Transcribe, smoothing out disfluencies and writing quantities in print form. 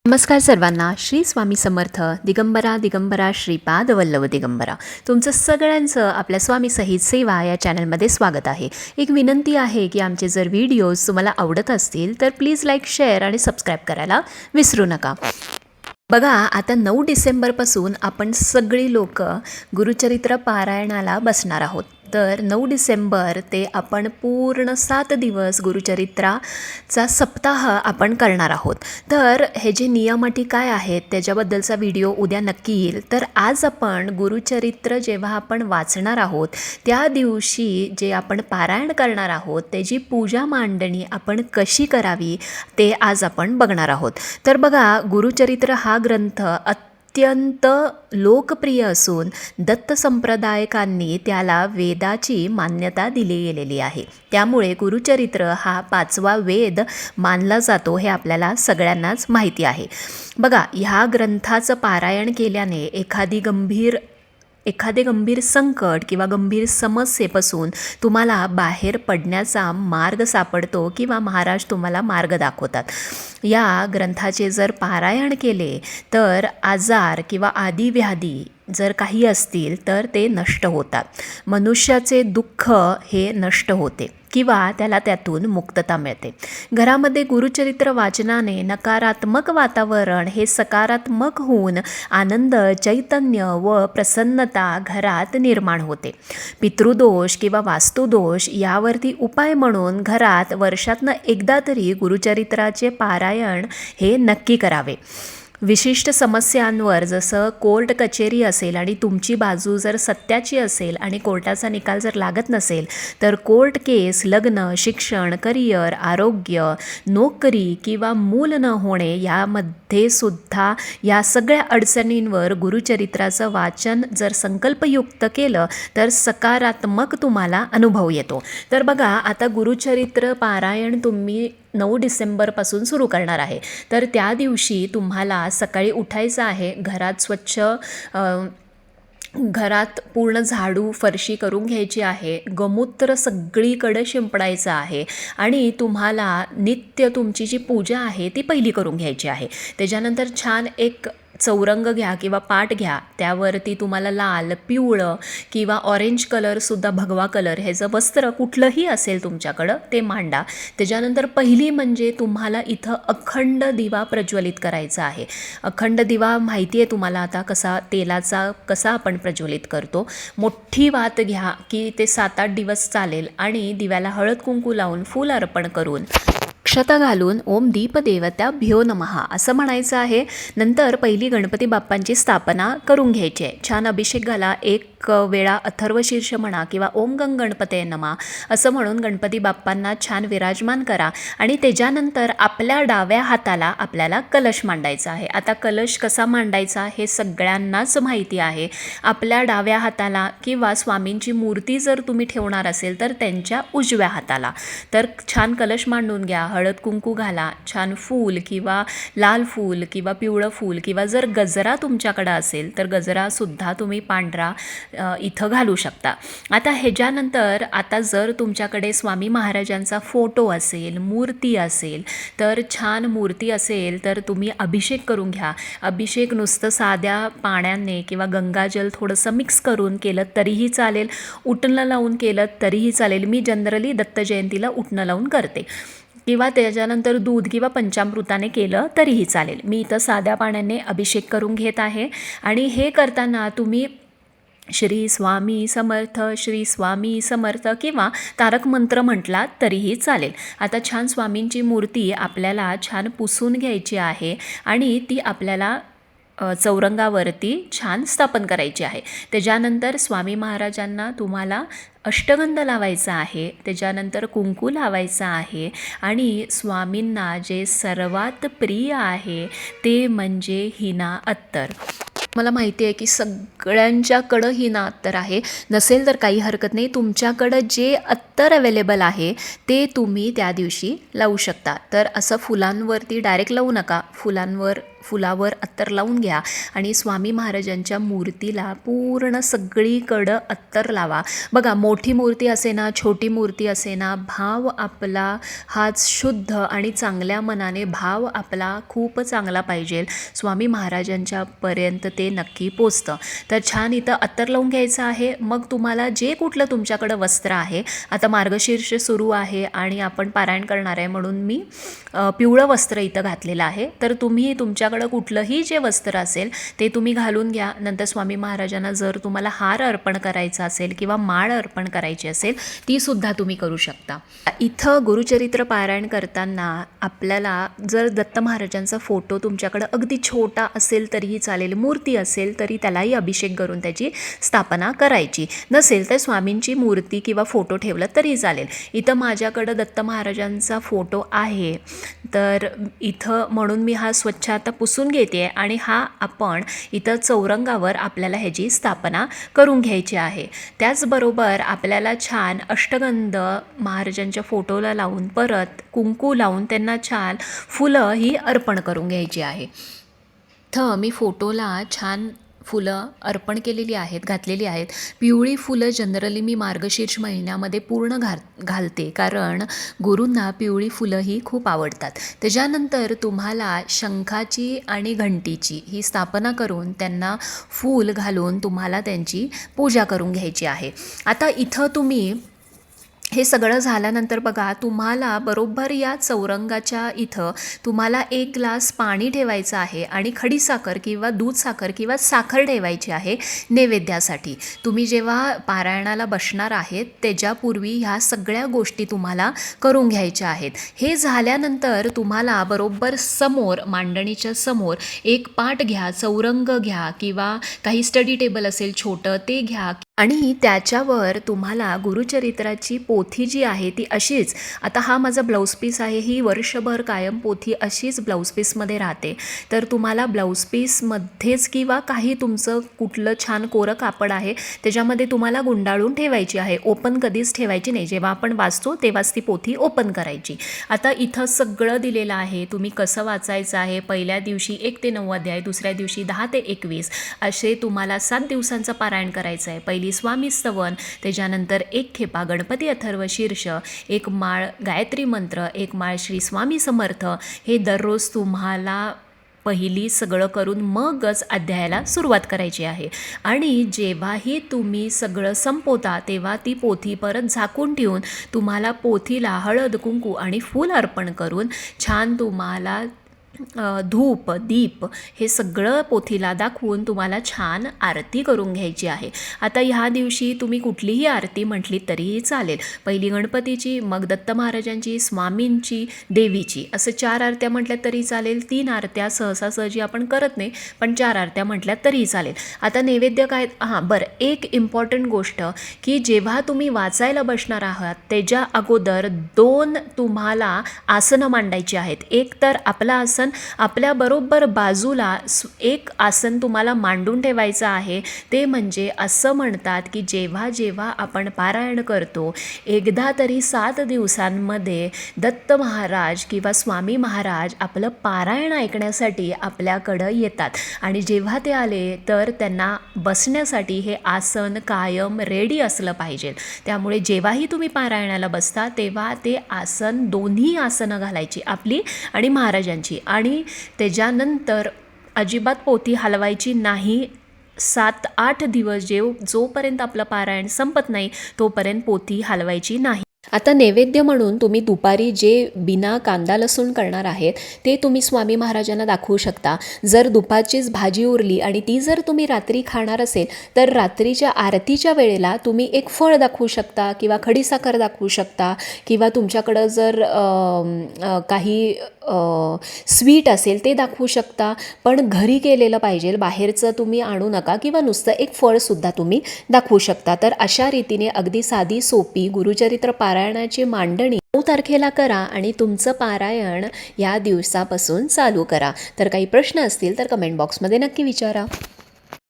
नमस्कार सर्वांना. श्री स्वामी समर्थ. दिगंबरा दिगंबरा श्रीपाद वल्लभ दिगंबरा. तुमचं सगळ्यांचं आपल्या स्वामी सहित सेवा या चॅनलमध्ये स्वागत आहे. एक विनंती आहे की आमचे जर व्हिडिओज तुम्हाला आवडत असतील तर प्लीज लाईक, शेअर आणि सबस्क्राईब करायला विसरू नका. बघा, आता 9 डिसेंबरपासून आपण सगळी लोक गुरुचरित्र पारायणाला बसणार आहोत. तर 9 डिसेंबर ते आपण पूर्ण 7 दिवस गुरुचरित्राचा सप्ताह आपण करणार आहोत. तर हे जे नियम अटी काय आहेत त्याच्याबद्दलचा व्हिडिओ उद्या नक्की येईल. तर आज आपण गुरुचरित्र जेव्हा आपण वाचणार आहोत त्या दिवशी जे आपण पारायण करणार आहोत त्याची पूजा मांडणी आपण कशी करावी ते आज आपण बघणार आहोत. तर बघा, गुरुचरित्र हा ग्रंथ अत्यंत लोकप्रिय असून दत्त संप्रदायकांनी त्याला वेदाची मान्यता दिली गेलेली आहे. त्यामुळे गुरुचरित्र हा 5वा वेद मानला जातो हे आपल्याला सगळ्यांनाच माहिती आहे. बघा, ह्या ग्रंथाचं पारायण केल्याने एखादे गंभीर संकट किंवा गंभीर समस्येपासून तुम्हाला बाहेर पडण्याचा मार्ग सापडतो किंवा महाराज तुम्हाला मार्ग दाखवतात. या ग्रंथाचे जर पारायण केले तर आजार किंवा आदिव्याधी जर काही असतील तर ते नष्ट होतात. मनुष्याचे दुःख हे नष्ट होते किंवा त्याला त्यातून मुक्तता मिळते. घरामध्ये गुरुचरित्र वाचनाने नकारात्मक वातावरण हे सकारात्मक होऊन आनंद, चैतन्य व प्रसन्नता घरात निर्माण होते. पितृदोष किंवा वास्तुदोष यावरती उपाय म्हणून घरात वर्षातनं एकदा तरी गुरुचरित्राचे पारायण हे नक्की करावे. विशिष्ट समस्यांवर जसं कोर्ट कचेरी असेल आणि तुमची बाजू जर सत्याची असेल आणि कोर्टाचा निकाल जर लागत नसेल तर कोर्ट केस, लग्न, शिक्षण, करिअर, आरोग्य, नोकरी किंवा मूल न होणे यामध्ये सुद्धा या सगळ्या अडचणींवर गुरुचरित्राचं वाचन जर संकल्पयुक्त केलं तर सकारात्मक तुम्हाला अनुभव येतो. तर बघा, आता गुरुचरित्र पारायण तुम्ही 9 डिसेंबरपासून सुरू करणार आहे. तर त्या दिवशी तुम्हाला सकाळी उठायचं आहे. घरात पूर्ण झाडू फरशी करून घ्यायची आहे. गोमूत्र सगळीकडे शिंपडायचं आहे आणि तुम्हाला नित्य तुमची जी पूजा आहे ती पहिली करून घ्यायची आहे. त्याच्यानंतर छान एक चौरंग घ्या किंवा पाट घ्या. त्यावरती तुम्हाला लाल, पिवळं किंवा ऑरेंज कलरसुद्धा, भगवा कलर ह्याचं वस्त्र कुठलंही असेल तुमच्याकडं ते मांडा. त्याच्यानंतर पहिली म्हणजे तुम्हाला इथं अखंड दिवा प्रज्वलित करायचा आहे. अखंड दिवा माहिती आहे तुम्हाला आता तेलाचा कसा आपण प्रज्वलित करतो. मोठी वात घ्या की ते 7-8 दिवस चालेल आणि दिव्याला हळद कुंकू लावून फूल अर्पण करून क्षता घालून ओम दीपदेवताभ्यो नमः असं म्हणायचं आहे. नंतर पहिली गणपती बाप्पांची स्थापना करून घ्यायची आहे. छान अभिषेक घाला. एक वेळा अथर्वशीर्ष म्हणा किंवा ओम गंग गणपते नमः असं म्हणून गणपती बाप्पांना छान विराजमान करा आणि त्याच्यानंतर आपल्या डाव्या हाताला आपल्याला कलश मांडायचा आहे. आता कलश कसा मांडायचा हे सगळ्यांनाच माहिती आहे. आपल्या डाव्या हाताला किंवा स्वामींची मूर्ती जर तुम्ही ठेवणार असेल तर त्यांच्या उजव्या हाताला तर छान कलश मांडून घ्या. हळद कुंकू घाला. छान फूल किंवा लाल फूल किंवा पिवळं फूल किंवा जर गजरा तुमच्याकडं असेल तर गजरासुद्धा तुम्ही पांढरा इथं घालू शकता. आता ह्याच्यानंतर आता जर तुमच्याकडे स्वामी महाराजांचा फोटो असेल, मूर्ती असेल तर छान मूर्ती असेल तर तुम्ही अभिषेक करून घ्या. अभिषेक नुसतं साध्या पाण्याने किंवा गंगाजल थोडंसं मिक्स करून केलं तरीही चालेल. उटणं लावून केलं तरीही चालेल. मी जनरली दत्त जयंतीला उटणं लावून करते किंवा त्याच्यानंतर दूध किंवा पंचामृताने केलं तरीही चालेल. मी इथं साध्या पाण्याने अभिषेक करून घेत आहे आणि हे करताना तुम्ही श्री स्वामी समर्थ, श्री स्वामी समर्थ किंवा तारक मंत्र म्हटला तरीही चालेल. आता छान स्वामींची मूर्ती आपल्याला छान पुसून घ्यायची आहे आणि ती आपल्याला चौरंगावरती छान स्थापन करायची आहे. त्याच्यानंतर स्वामी महाराजांना तुम्हाला अष्टगंध लावायचा आहे. त्याच्यानंतर कुंकू लावायचा आहे आणि स्वामींना जे सर्वात प्रिय आहे ते म्हणजे हिना अत्तर. मला माहिती आहे की सगळ्यांच्याकडं हिना अत्तर आहे. नसेल तर काही हरकत नाही. तुमच्याकडं जे अत्तर अवेलेबल आहे ते तुम्ही त्या दिवशी लावू शकता. तर असं फुलांवरती डायरेक्ट लावू नका, फुलावर अत्तर लावून घ्या आणि स्वामी महाराजांच्या मूर्तीला पूर्ण सगळीकडं अत्तर लावा. बघा, मोठी मूर्ती असे ना, छोटी मूर्ती असे ना, भाव आपला हा शुद्ध आणि चांगल्या मनाने भाव आपला खूप चांगला पाहिजे. स्वामी महाराजांच्यापर्यंत ते नक्की पोचतं. तर छान इथं अत्तर लावून घ्यायचं आहे. मग तुम्हाला जे कुठलं तुमच्याकडं वस्त्र आहे, आता मार्गशीर्ष सुरू आहे आणि आपण पारायण करणार आहे म्हणून मी पिवळं वस्त्र इथं घातलेलं आहे. तर तुम्ही तुमच्याकडं कुठलंही जे वस्त्र असेल ते तुम्ही घालून घ्या. नंतर स्वामी महाराजांना जर तुम्हाला हार अर्पण करायचा असेल किंवा माळ अर्पण करायची असेल ती सुद्धा तुम्ही करू शकता. इथं गुरुचरित्र पारायण करताना आपल्याला जर दत्त महाराजांचा फोटो तुमच्याकडं अगदी छोटा असेल तरीही चालेल, मूर्ती असेल तरी त्यालाही अभिषेक करून त्याची स्थापना करायची. नसेल तर स्वामींची मूर्ती किंवा फोटो ठेवलं तरी चालेल. इथं माझ्याकडं दत्त महाराजांचा फोटो आहे, तर इथं म्हणून मी हा स्वच्छ आता पुसून घेते आणि हा आपण इथं चौरंगावर आपल्याला ह्याची स्थापना करून घ्यायची आहे. त्याचबरोबर आपल्याला छान अष्टगंध महाराजांच्या फोटोला लावून परत कुंकू लावून त्यांना छान फुलं ही अर्पण करून घ्यायची आहे. इथं मी फोटोला छान फुलं अर्पण केलेली आहेत, घातलेली आहेत. पिवळी फुलं जनरली मी मार्गशीर्ष महिन्यामध्ये पूर्ण घालते, कारण गुरूंना पिवळी फुलं ही खूप आवडतात. त्याच्यानंतर तुम्हाला शंखाची आणि घंटीची ही स्थापना करून त्यांना फूल घालून तुम्हाला त्यांची पूजा करून घ्यायची आहे. आता इथं तुम्ही हे सगळं झाल्यानंतर बघा, तुम्हाला बरोबर या चौरंगाच्या इथं तुम्हाला 1 ग्लास पाणी ठेवायचं आहे आणि खडीसाखर किंवा दूध साखर किंवा साखर ठेवायची आहे नैवेद्यासाठी. तुम्ही जेव्हा पारायणाला बसणार आहेत त्याच्यापूर्वी ह्या सगळ्या गोष्टी तुम्हाला करून घ्यायच्या आहेत. हे झाल्यानंतर तुम्हाला बरोबर समोर, मांडणीच्या समोर एक पाट घ्या, चौरंग घ्या किंवा काही स्टडी टेबल असेल छोटं ते घ्या आणि त्याच्यावर तुम्हाला गुरुचरित्राची पोथी जी आहे ती अशीच, आता हा माझा ब्लाऊज पीस आहे, ही वर्षभर कायम पोथी अशीच ब्लाऊज पीसमध्ये राहते. तर तुम्हाला ब्लाऊज पीसमध्येच किंवा काही तुमचं कुठलं छान कोरं कापड आहे त्याच्यामध्ये तुम्हाला गुंडाळून ठेवायची आहे. ओपन कधीच ठेवायची नाही. जेव्हा आपण वाचतो तेव्हाच ती पोथी ओपन करायची. आता इथं सगळं दिलेलं आहे, तुम्ही कसं वाचायचं आहे. पहिल्या दिवशी 1 ते 9 अध्याय, दुसऱ्या दिवशी 10 ते 21 असे तुम्हाला 7 दिवसांचं पारायण करायचं आहे. पहिली स्वामी स्तवन, त्याच्यानंतर 1 खेपा गणपती अथर्व शीर्ष, 1 माळ गायत्री मंत्र, 1 माळ श्री स्वामी समर्थ. हे दररोज तुम्हाला पहिली सगळं करून मगच अध्यायाला सुरुवात करायची आहे. आणि जेव्हाही तुम्ही सगळं संपवता तेव्हा ती पोथी परत झाकून ठेवून तुम्हाला पोथीला हळद कुंकू आणि फूल अर्पण करून छान तुम्हाला धूप दीप हे सगळं पोथीला दाखवून तुम्हाला छान आरती करून घ्यायची आहे. आता ह्या दिवशी तुम्ही कुठलीही आरती म्हटली तरीही चालेल. पहिली गणपतीची, मग दत्त महाराजांची, स्वामींची, देवीची, असं 4 आरत्या म्हटल्या तरी चालेल. 3 आरत्या सहजी आपण करत नाही, पण 4 आरत्या म्हटल्या तरीही चालेल. आता नैवेद्य काय, बरं, एक इम्पॉर्टंट गोष्ट की जेव्हा तुम्ही वाचायला बसणार आहात त्याच्या अगोदर 2 तुम्हाला आसनं मांडायची आहेत. एक तर आपलं आसन, आपल्या बरोबर बाजूला एक आसन तुम्हाला मांडून ठेवायचं आहे. ते म्हणजे असं म्हणतात की जेव्हा जेव्हा आपण पारायण करतो एकदा तरी 7 दिवसांमध्ये दत्त महाराज किंवा स्वामी महाराज आपलं पारायण ऐकण्यासाठी आपल्याकडं येतात आणि जेव्हा ते आले तर त्यांना बसण्यासाठी हे आसन कायम रेडी असलं पाहिजे. त्यामुळे जेव्हाही तुम्ही पारायणाला बसता तेव्हा ते आसन, दोन्ही आसनं घालायची, आपली आणि महाराजांची. आणि त्याच्यानंतर अजिबात पोथी हलवायची नाही. 7-8 दिवस जोपर्यंत आपलं पारायण संपत नाही तोपर्यंत पोथी हलवायची नाही. आता नैवेद्य म्हणून तुम्ही दुपारी जे बिना कांदा लसूण करणार आहेत ते तुम्ही स्वामी महाराजांना दाखवू शकता. जर दुपारचीच भाजी उरली आणि ती जर तुम्ही रात्री खाणार असेल तर रात्रीच्या आरतीच्या वेळेला तुम्ही एक फळ दाखवू शकता किंवा खडीसाखर दाखवू शकता किंवा तुमच्याकडं जर काही स्वीट असेल ते दाखवू शकता. पण घरी केलेलं पाहिजे, बाहेरचं तुम्ही आणू नका किंवा नुसतं एक फळसुद्धा तुम्ही दाखवू शकता. तर अशा रीतीने अगदी साधी सोपी गुरुचरित्र पारायणाची मांडणी 9 तारखेला करा आणि तुमचं पारायण या दिवसापासून चालू करा. तर काही प्रश्न असतील तर कमेंट बॉक्समध्ये नक्की विचारा.